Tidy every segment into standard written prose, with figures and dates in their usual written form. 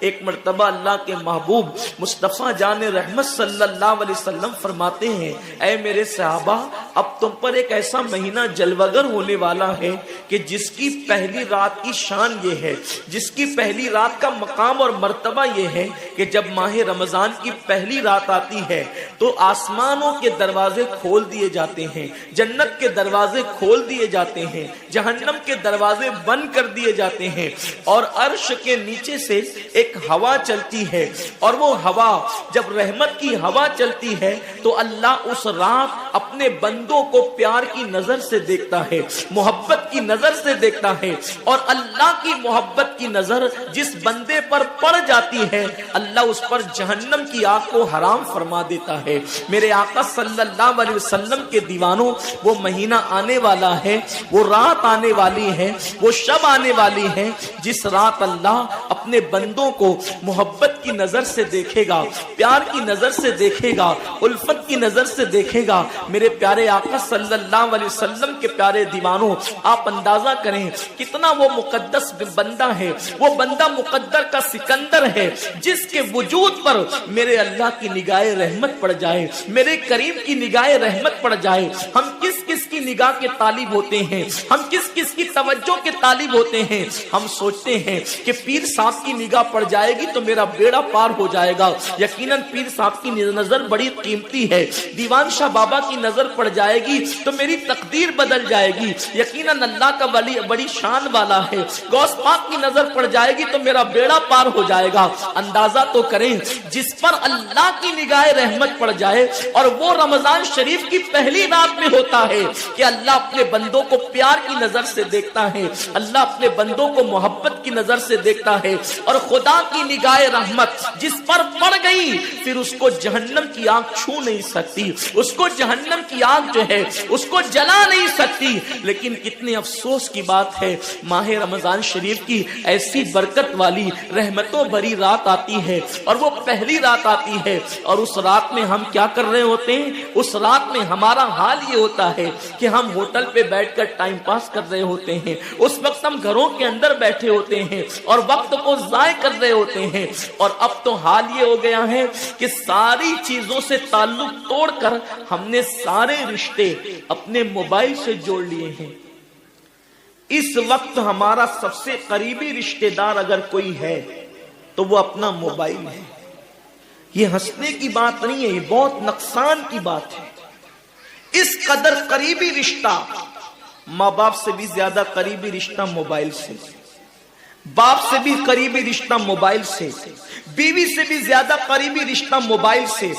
ایک مرتبہ اللہ کے محبوب مصطفیٰ جان رحمت صلی اللہ علیہ وسلم فرماتے ہیں اے میرے صحابہ اب تم پر ایک ایسا مہینہ جلوگر ہونے والا ہے کہ جس کی پہلی رات کی شان یہ ہے، جس کی پہلی رات کا مقام اور مرتبہ یہ ہے کہ جب ماہ رمضان کی پہلی رات آتی ہے تو آسمانوں کے دروازے کھول دیے جاتے ہیں، جنت کے دروازے کھول دیے جاتے ہیں، جہنم کے دروازے بند کر دیے جاتے ہیں، اور عرش کے نیچے سے ایک ہوا چلتی ہے، اور وہ ہوا جب رحمت کی ہوا چلتی ہے تو اللہ اس رات اپنے بندوں کو پیار کی نظر سے دیکھتا ہے، محبت کی نظر سے دیکھتا ہے، اور اللہ کی محبت کی نظر جس بندے پر پڑ جاتی ہے اللہ اس پر جہنم کی آگ کو حرام فرما دیتا ہے۔ میرے آقا صلی اللہ علیہ وسلم کے دیوانوں، وہ مہینہ آنے والا ہے، وہ رات آنے والی ہے، وہ شب آنے والی ہے جس رات اللہ اپنے بندوں کو محبت کی نظر سے دیکھے گا، پیار کی نظر سے دیکھے گا، الفت کی نظر سے دیکھے گا۔ میرے پیارے آقا صلی اللہ علیہ وسلم کے پیارے دیوانوں، آپ اندازہ کریں کتنا وہ مقدس بندہ ہے، وہ بندہ مقدر کا سکندر ہے جس کے وجود پر میرے اللہ کی نگاہ رحمت پڑ جائے، میرے کریم کی نگاہ رحمت پڑ جائے۔ ہم کس کس کی نگاہ کے طالب ہوتے ہیں، ہم کس کس کی توجہ کے طالب ہوتے ہیں۔ ہم سوچتے ہیں کہ پیر صاحب کی نگاہ پڑ جائے گی تو میرا بیڑا پار ہو جائے گا، یقیناً پیر صاحب کی نظر بڑی قیمتی ہے۔ دیوان شاہ بابا کی نظر پڑ جائے گی تو میری تقدیر بدل جائے گی، یقیناً اللہ کا ولی بڑی شان والا ہے۔ غوث پاک کی نظر پڑ جائے گی تو میرا بیڑا پار ہو جائے گا۔ اندازہ تو کریں جس پر اللہ کی نگاہ رحمت پڑ جائے، اور وہ رمضان شریف کی پہلی رات میں ہوتا ہے کہ اللہ اپنے بندوں کو پیار کی نظر سے دیکھتا ہے، اللہ اپنے بندوں کو محبت کی نظر سے دیکھتا ہے، اور خدا کی نگاہ رحمت جس پر پڑ گئی پھر اس کو جہنم کی آگ چھو نہیں سکتی، اس کو جہنم کی آگ جو ہے اس کو جلا نہیں سکتی۔ لیکن کتنے افسوس کی بات ہے، ماہ رمضان شریف کی ایسی برکت والی رحمتوں بھری رات آتی ہے، اور وہ پہلی رات آتی ہے، اور اس رات میں ہم کیا کر رہے ہوتے ہیں؟ اس رات میں ہمارا حال یہ ہوتا ہے کہ ہم ہوٹل پہ بیٹھ کر ٹائم پاس کر رہے ہوتے ہیں، اس وقت ہم گھروں کے اندر بیٹھے ہوتے ہیں اور وقت کو ضائع کر رہے ہوتے ہیں۔ اور اب تو حال یہ ہو گیا ہے کہ ساری چیزوں سے تعلق توڑ کر ہم نے سارے رشتے اپنے موبائل سے جوڑ لیے ہیں۔ اس وقت ہمارا سب سے قریبی رشتہ دار اگر کوئی ہے تو وہ اپنا موبائل ہے۔ یہ ہنسنے کی بات نہیں ہے، یہ بہت نقصان کی بات ہے۔ اس قدر قریبی رشتہ، ماں باپ سے بھی زیادہ قریبی رشتہ موبائل سے، باپ سے بھی قریبی رشتہ موبائل سے، بیوی سے بھی زیادہ قریبی رشتہ موبائل سے۔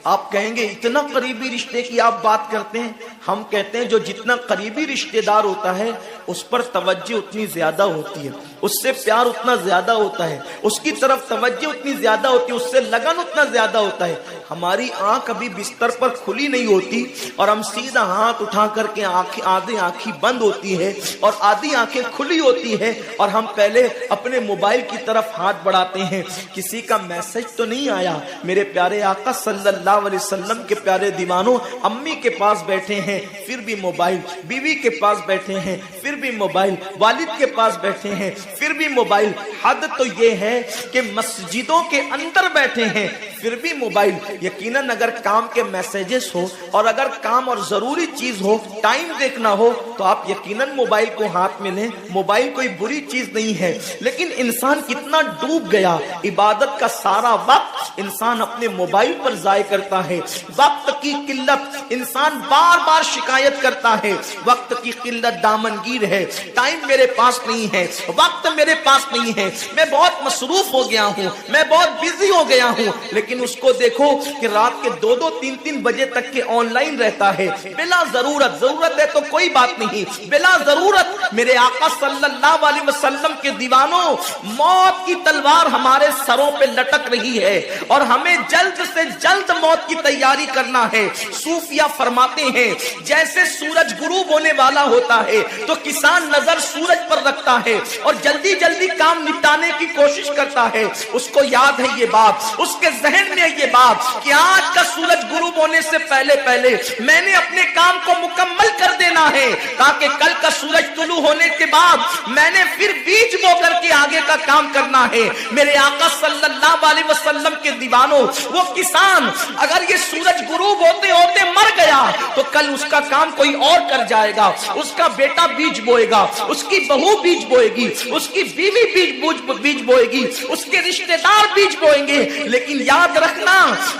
آپ کہیں گے اتنا قریبی رشتے کی آپ بات کرتے ہیں؟ ہم کہتے ہیں جو جتنا قریبی رشتہ دار ہوتا ہے اس پر توجہ اتنی زیادہ ہوتی ہے، اس سے پیار اتنا زیادہ ہوتا ہے، اس کی طرف توجہ اتنی زیادہ ہوتی ہے، اس سے لگن اتنا زیادہ ہوتا ہے۔ ہماری آنکھ ابھی بستر پر کھلی نہیں ہوتی اور ہم سیدھا ہاتھ اٹھا کر کے آدھی آنکھیں بند ہوتی ہے اور آدھی آنکھیں کھلی ہوتی ہے، اور ہم پہلے اپنے موبائل کی طرف ہاتھ بڑھاتے ہیں۔ کسی کا میسج تو نہیں آیا؟ میرے پیارے آقا صلی اللہ علیہ وسلم کے پیارے دیوانوں، امی کے پاس بیٹھے ہیں پھر بھی موبائل، بیوی کے پاس بیٹھے ہیں پھر بھی موبائل، والد کے پاس بیٹھے ہیں پھر بھی موبائل۔ حد تو یہ ہے کہ مسجدوں کے اندر بیٹھے ہیں پھر بھی موبائل۔ یقیناً اگر کام کے میسیجز ہو اور اگر کام اور ضروری چیز ہو، ٹائم دیکھنا ہو، تو آپ یقیناً موبائل کو ہاتھ میں لیں۔ موبائل کوئی بری چیز نہیں ہے، لیکن انسان کتنا ڈوب گیا، عبادت کا سارا وقت انسان اپنے موبائل پر ضائع کرتا ہے۔ وقت کی قلت، انسان بار بار شکایت کرتا ہے وقت کی قلت دامنگیر ہے، ٹائم میرے پاس نہیں ہے، وقت میرے پاس نہیں ہے، میں بہت مصروف ہو گیا ہوں، میں بہت بزی ہو گیا ہوں۔ لیکن اس کو دیکھو کہ رات کے 2-2 3-3 بجے تک کے آن لائن رہتا ہے بلا ضرورت۔ ضرورت ہے تو کوئی بات نہیں، بلا ضرورت۔ میرے آقا صلی اللہ علیہ وسلم کے دیوانوں، موت کی تلوار ہمارے سروں پہ لٹک رہی ہے اور ہمیں جلد سے جلد موت کی تیاری کرنا ہے۔ صوفیہ فرماتے ہیں جیسے سورج غروب ہونے والا ہوتا ہے تو کسان نظر سورج پر رکھتا ہے اور جلدی جلدی کام نپٹانے کی کوشش کوشش کرتا ہے اس کو یاد ہے یہ بات، اس کے ذہن میں یہ بات کہ آج کا سورج غروب ہونے سے پہلے پہلے میں نے اپنے کام کو مکمل کر دینا ہے، تاکہ کل کا سورج طلوع ہونے کے بعد میں نے پھر بیج بو کر کے آگے کا کام کرنا ہے۔ میرے آقا صلی اللہ علیہ وسلم کے دیوانوں، وہ کسان اگر یہ سورج غروب ہوتے ہوتے مر گیا تو کل اس کا کام کوئی اور کر جائے گا، اس کا بیٹا بیج بوئے گا، اس کی بہو بیج بوئے گی، اس کی بیوی بیج بوئے گی، اس کے رشتہ دار بیج بوئیں گے۔ لیکن یاد رکھنا،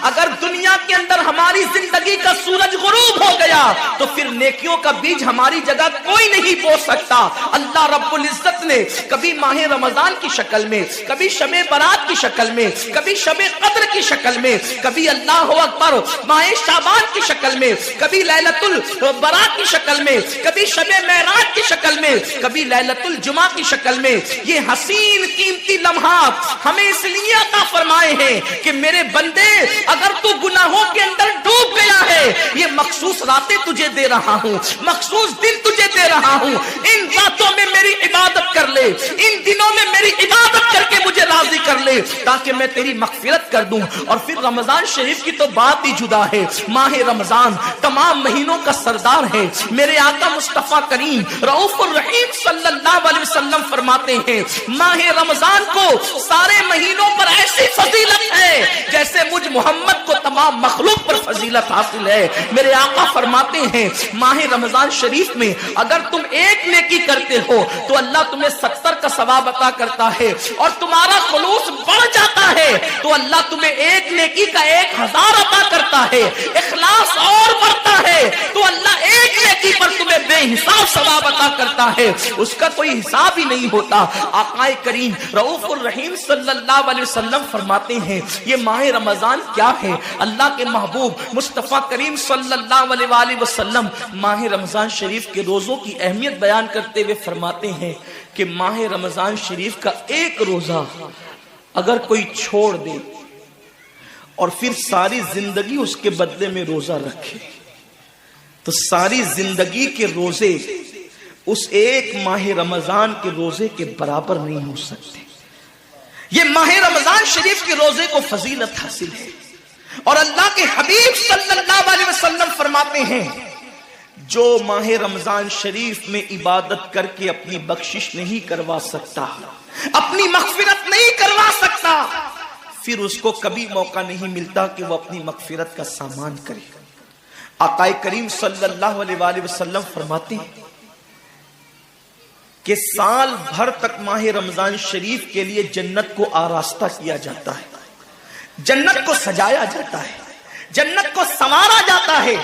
اگر دنیا کے اندر ہماری زندگی کا سورج غروب ہو گیا تو پھر نیکیوں کا بیج ہماری جگہ کوئی نہیں بو سکتا۔ اللہ رب العزت نے کبھی ماہ رمضان کی شکل میں، کبھی شب برات کی شکل میں، کبھی شب قدر کی شکل میں، کبھی اللہ اکبر ماہ شعبان کی شکل میں، کبھی لیلۃ البراء کی شکل میں، کبھی شب معراج کی شکل میں، کبھی لیلۃ الجمعہ کی شکل میں یہ حسین قیمتی لمحات ہمیں اس لیے عطا فرمائے ہیں کہ میرے بندے اگر تو گناہوں کے اندر ڈوب گیا ہے، یہ مخصوص راتیں تجھے دے رہا ہوں، مخصوص دن تجھے دے رہا ہوں، ان راتوں میں میری عبادت کر لے، ان دنوں میں میری عبادت کر کے مجھے راضی کر لے تاکہ میں تیری مغفرت کر دوں۔ اور پھر رمضان شریف کی تو بات ہی جدا ہے۔ ماہ رمضان تمام مہینوں کا سردار ہے۔ میرے آقا مصطفیٰ کریم رؤوف الرحیم صلی اللہ علیہ وسلم فرماتے ہیں ماہ رمضان کو سارے مہینوں پر ایسی فضیلت ہے جیسے مجھ محمد کو تمام مخلوق پر فضیلت حاصل ہے۔ میرے آقا فرماتے ہیں ماہ رمضان شریف میں اگر تم ایک نیکی کرتے ہو تو اللہ تمہیں 70 کا ثواب عطا کرتا ہے، اور تمہارا خلوص بڑھ جاتا ہے تو اللہ تمہیں ایک نیکی کا 1000 عطا کرتا ہے، اخلاص اور بڑھتا ہے تو اللہ ایک نیکی پر تمہیں بے حساب ثواب عطا کرتا ہے، اس کا کوئی حساب ہی نہیں ہوتا۔ آقا کریم رؤوف الرحیم صلی اللہ علیہ وسلم فرماتے ہیں یہ ماہ رمضان کیا ہے؟ اللہ کے محبوب مصطفیٰ کریم صلی اللہ علیہ وآلہ وسلم ماہ رمضان شریف کے روزوں کی اہمیت بیان کرتے ہوئے فرماتے ہیں کہ ماہ رمضان شریف کا ایک روزہ اگر کوئی چھوڑ دے اور پھر ساری زندگی اس کے بدلے میں روزہ رکھے تو ساری زندگی کے روزے اس ایک ماہ رمضان کے روزے کے برابر نہیں ہو سکتے۔ یہ ماہ رمضان شریف کے روزے کو فضیلت حاصل ہے، اور اللہ کے حبیب صلی اللہ علیہ وسلم فرماتے ہیں جو ماہ رمضان شریف میں عبادت کر کے اپنی بخشش نہیں کروا سکتا، اپنی مغفرت نہیں کروا سکتا، پھر اس کو کبھی موقع نہیں ملتا کہ وہ اپنی مغفرت کا سامان کرے۔ آقا کریم صلی اللہ علیہ وآلہ وسلم فرماتے ہیں کہ سال بھر تک ماہ رمضان شریف کے لیے جنت کو آراستہ کیا جاتا ہے، جنت کو سجایا جاتا ہے، جنت کو سنوارا جاتا ہے،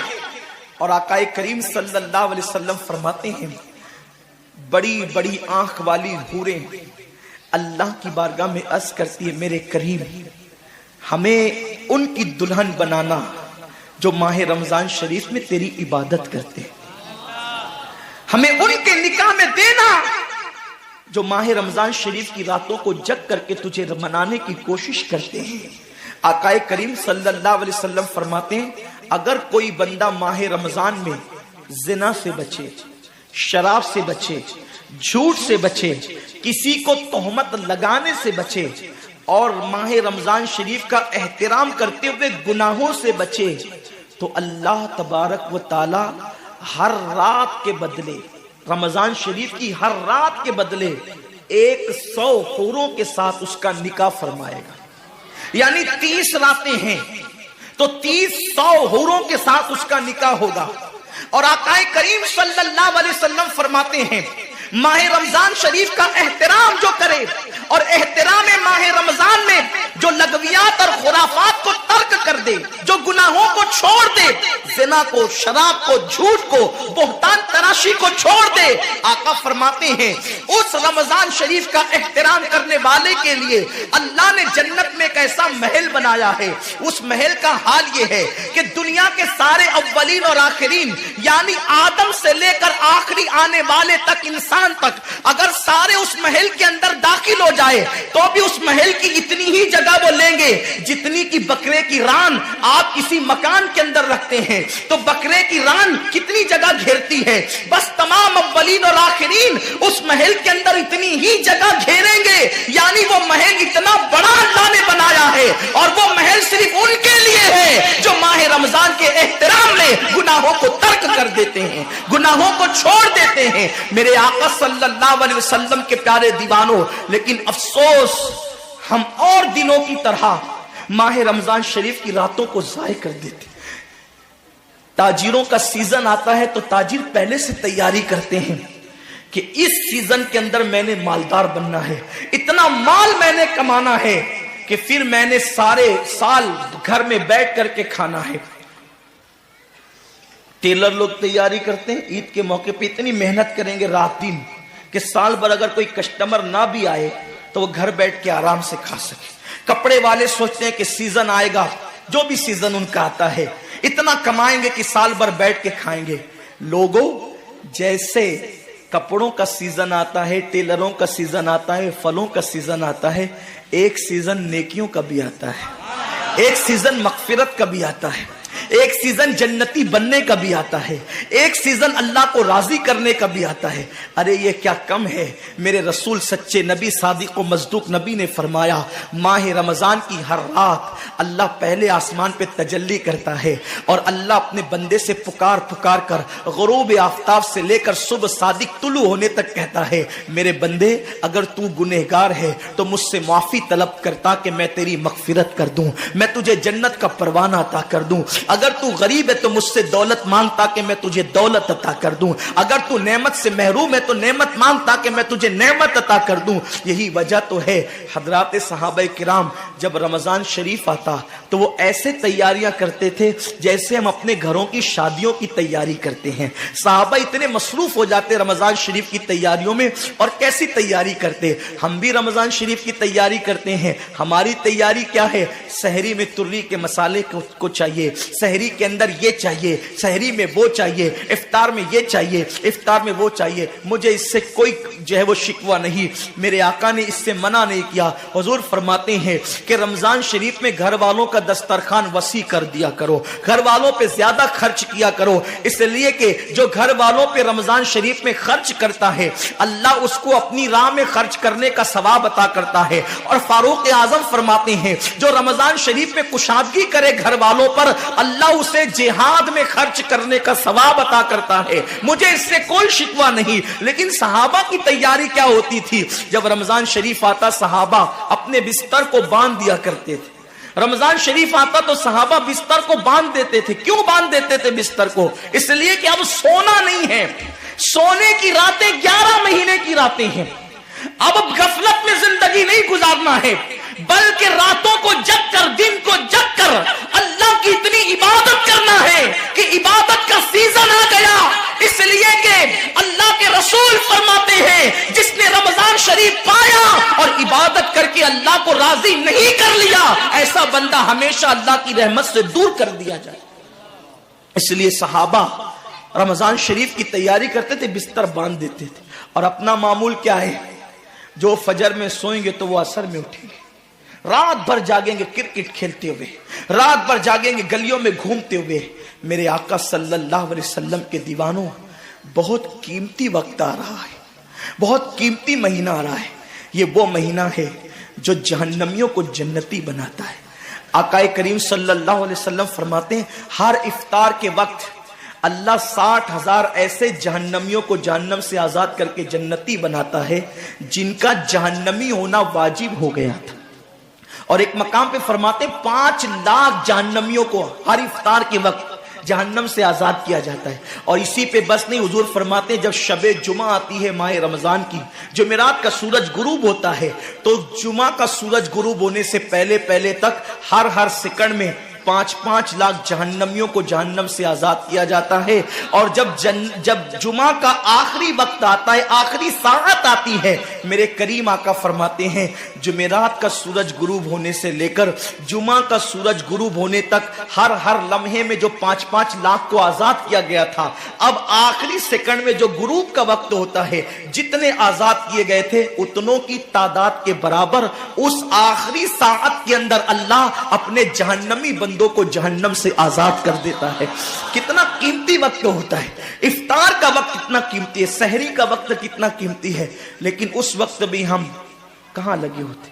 اور آقا کریم صلی اللہ علیہ وسلم فرماتے ہیں بڑی بڑی آنکھ والی حوریں اللہ کی بارگاہ میں عرض کرتی ہے میرے کریم ہمیں ان کی دلہن بنانا جو ماہ رمضان شریف میں تیری عبادت کرتے، ہمیں ان کے نکاح میں دینا جو ماہ رمضان شریف کی راتوں کو جگ کر کے تجھے منانے کی کوشش کرتے ہیں۔ آقا کریم صلی اللہ علیہ وسلم فرماتے ہیں اگر کوئی بندہ ماہ رمضان میں زنا سے بچے، شراب سے بچے، جھوٹ سے بچے، کسی کو تہمت لگانے سے بچے، اور ماہ رمضان شریف کا احترام کرتے ہوئے گناہوں سے بچے تو اللہ تبارک و تعالی ہر رات کے بدلے، رمضان شریف کی ہر رات کے بدلے 100 حوروں کے ساتھ اس کا نکاح فرمائے گا۔ یعنی 30 راتیں ہیں تو 100 حوروں کے ساتھ اس کا نکاح ہوگا۔ اور آقا کریم صلی اللہ علیہ وسلم فرماتے ہیں ماہ رمضان شریف کا احترام جو کرے اور احترام ماہ رمضان میں جو لغویات اور خرافات کو ترک کر دے، جو گناہوں کو چھوڑ دے، زنا کو، شراب کو، جھوٹ کو، بہتان تراشی کو چھوڑ دے، آقا فرماتے ہیں اس رمضان شریف کا احترام کرنے والے کے لیے اللہ نے جنت میں ایک ایسا محل بنایا ہے۔ اس محل کا حال یہ ہے کہ دنیا کے سارے اولین اور آخرین یعنی آدم سے لے کر آخری آنے والے تک، انسان تک، اگر سارے اس محل کے اندر داخل ہو جائے تو بھی اس محل کی اتنی ہی جگہ وہ لیں گے جتنی کی بکرے کی ران آپ کسی مکان ران کے اندر رکھتے ہیں تو بکرے کی ران کتنی جگہ گھیرتی ہے؟ بس تمام اولین اور آخرین اس محل کے اندر اتنی ہی جگہ گھیریں گے، یعنی وہ محل اتنا بڑا اللہ نے بنایا ہے، اور وہ محل صرف ان کے لیے ہے جو ماہ رمضان کے احترام میں گناہوں کو ترک کر دیتے ہیں، گناہوں کو چھوڑ دیتے ہیں۔ میرے آقا صلی اللہ علیہ وسلم کے پیارے دیوانوں، لیکن افسوس ہم اور دنوں کی طرح ماہ رمضان شریف کی راتوں کو ضائع کر دیتے۔ تاجروں کا سیزن آتا ہے تو تاجر پہلے سے تیاری کرتے ہیں کہ اس سیزن کے اندر میں نے مالدار بننا ہے، اتنا مال میں نے کمانا ہے کہ پھر میں نے سارے سال گھر میں بیٹھ کر کے کھانا ہے۔ ٹیلر لوگ تیاری کرتے ہیں، عید کے موقع پہ اتنی محنت کریں گے رات دن کہ سال بھر اگر کوئی کسٹمر نہ بھی آئے تو وہ گھر بیٹھ کے آرام سے کھا سکے۔ کپڑے والے سوچتے ہیں کہ سیزن آئے گا، جو بھی سیزن ان کا آتا ہے اتنا کمائیں گے کہ سال بھر بیٹھ کے کھائیں گے۔ لوگوں، جیسے کپڑوں کا سیزن آتا ہے، ٹیلروں کا سیزن آتا ہے، پھلوں کا سیزن آتا ہے، ایک سیزن نیکیوں کا بھی آتا ہے، ایک سیزن مغفرت کا بھی آتا ہے، ایک سیزن جنتی بننے کا بھی آتا ہے، ایک سیزن اللہ کو راضی کرنے کا بھی آتا ہے۔ ارے یہ کیا کم ہے؟ میرے رسول سچے نبی صادق و مصدوق نبی نے فرمایا، ماہ رمضان کی ہر رات اللہ پہلے آسمان پہ تجلی کرتا ہے اور اللہ اپنے بندے سے پکار پکار کر غروب آفتاب سے لے کر صبح صادق طلوع ہونے تک کہتا ہے، میرے بندے اگر تو گنہگار ہے تو مجھ سے معافی طلب کرتا کہ میں تیری مغفرت کر دوں، میں تجھے جنت کا پروانہ عطا کر دوں۔ اگر تو غریب ہے تو مجھ سے دولت مانگتا کہ میں تجھے دولت عطا کر دوں، اگر تو نعمت سے محروم ہے تو نعمت مانگتا کہ میں تجھے نعمت عطا کر دوں۔ یہی وجہ تو ہے حضرات صحابہ کرام جب رمضان شریف آتا تو وہ ایسے تیاریاں کرتے تھے جیسے ہم اپنے گھروں کی شادیوں کی تیاری کرتے ہیں۔ صحابہ اتنے مصروف ہو جاتے رمضان شریف کی تیاریوں میں، اور کیسی تیاری کرتے؟ ہم بھی رمضان شریف کی تیاری کرتے ہیں۔ ہماری تیاری کیا ہے؟ سحری میں تری کے مسالے کو چاہیے، سحری کے اندر یہ چاہیے، سحری میں وہ چاہیے، افطار میں یہ چاہیے، افطار میں وہ چاہیے۔ مجھے اس سے کوئی جو ہے وہ شکوہ نہیں، میرے آقا نے اس سے منع نہیں کیا۔ حضور فرماتے ہیں کہ رمضان شریف میں گھر والوں کا دسترخوان وسیع کر دیا کرو، گھر والوں پہ زیادہ خرچ کیا کرو، اس لیے کہ جو گھر والوں پہ رمضان شریف میں خرچ کرتا ہے اللہ اس کو اپنی راہ میں خرچ کرنے کا ثواب عطا کرتا ہے۔ اور فاروق اعظم فرماتے ہیں جو رمضان شریف میں کشادگی کرے گھر والوں پر اللہ اسے جہاد میں خرچ کرنے کا ثواب عطا کرتا ہے۔ مجھے اس سے کوئی شکوہ نہیں، لیکن صحابہ کی تیاری کیا ہوتی تھی؟ جب رمضان شریف آتا صحابہ اپنے بستر کو باندھ دیا کرتے تھے۔ رمضان شریف آتا تو صحابہ بستر کو باندھ دیتے تھے۔ کیوں باندھ دیتے تھے بستر کو؟ اس لیے کہ اب سونا نہیں ہے، سونے کی راتیں 11 مہینے کی راتیں ہیں، اب غفلت میں زندگی نہیں گزارنا ہے، بلکہ راتوں کو جگ کر دن کو جگ کر اللہ کی اتنی عبادت کرنا ہے کہ عبادت کا سیزن آ گیا۔ اس لیے کہ اللہ کے رسول فرماتے ہیں جس نے رمضان شریف پایا اور عبادت کر کے اللہ کو راضی نہیں کر لیا، ایسا بندہ ہمیشہ اللہ کی رحمت سے دور کر دیا جائے۔ اس لیے صحابہ رمضان شریف کی تیاری کرتے تھے، بستر باندھ دیتے تھے، اور اپنا معمول کیا ہے؟ جو فجر میں سوئیں گے تو وہ عصر میں اٹھیں گے، رات بھر جاگیں گے کرکٹ کھیلتے ہوئے، رات بھر جاگیں گے گلیوں میں گھومتے ہوئے۔ میرے آقا صلی اللہ علیہ وسلم کے دیوانوں، بہت قیمتی وقت آ رہا ہے، بہت قیمتی مہینہ آ رہا ہے۔ یہ وہ مہینہ ہے جو جہنمیوں کو جنتی بناتا ہے۔ آقا کریم صلی اللہ علیہ وسلم فرماتے ہیں ہر افطار کے وقت اللہ 60,000 ایسے جہنمیوں کو جہنم سے آزاد کر کے جنتی بناتا ہے جن کا جہنمی ہونا واجب ہو گیا تھا۔ اور ایک مقام پہ فرماتے 5 لاکھ جہنمیوں کو ہر افطار کے وقت جہنم سے آزاد کیا جاتا ہے۔ اور اسی پہ بس نہیں، حضور فرماتے ہیں جب شب جمعہ آتی ہے ماہ رمضان کی، جمعرات کا سورج غروب ہوتا ہے، تو جمعہ کا سورج غروب ہونے سے پہلے تک ہر سیکنڈ میں 5 لاکھ جہنمیوں کو جہنم سے آزاد کیا جاتا ہے۔ اور جب جمعہ کا آخری وقت آتا ہے، آخری ساعت آتی ہے، میرے کریم آقا فرماتے ہیں جمعرات کا سورج غروب ہونے سے لے کر جمعہ کا سورج غروب ہونے تک ہر لمحے میں جو 5 لاکھ کو آزاد کیا گیا تھا، اب آخری سیکنڈ میں جو غروب کا وقت ہوتا ہے، جتنے آزاد کیے گئے تھے اتنوں کی تعداد کے برابر اس آخری ساعت کے اندر اللہ اپنے جہنمی بندوں کو جہنم سے آزاد کر دیتا ہے. کتنا قیمتی وقت ہوتا ہے. افطار کا وقت کتنا قیمتی ہے, سحری کا وقت کتنا قیمتی ہے, لیکن اس وقت بھی ہم کہاں لگے ہوتے.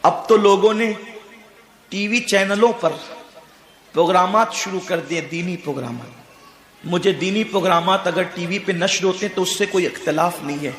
اب تو لوگوں نے ٹی وی چینلوں پر پروگرامات شروع کر دیے, دینی پروگرامات. مجھے دینی پروگرامات اگر ٹی وی پہ نشر ہوتے ہیں تو اس سے کوئی اختلاف نہیں ہے,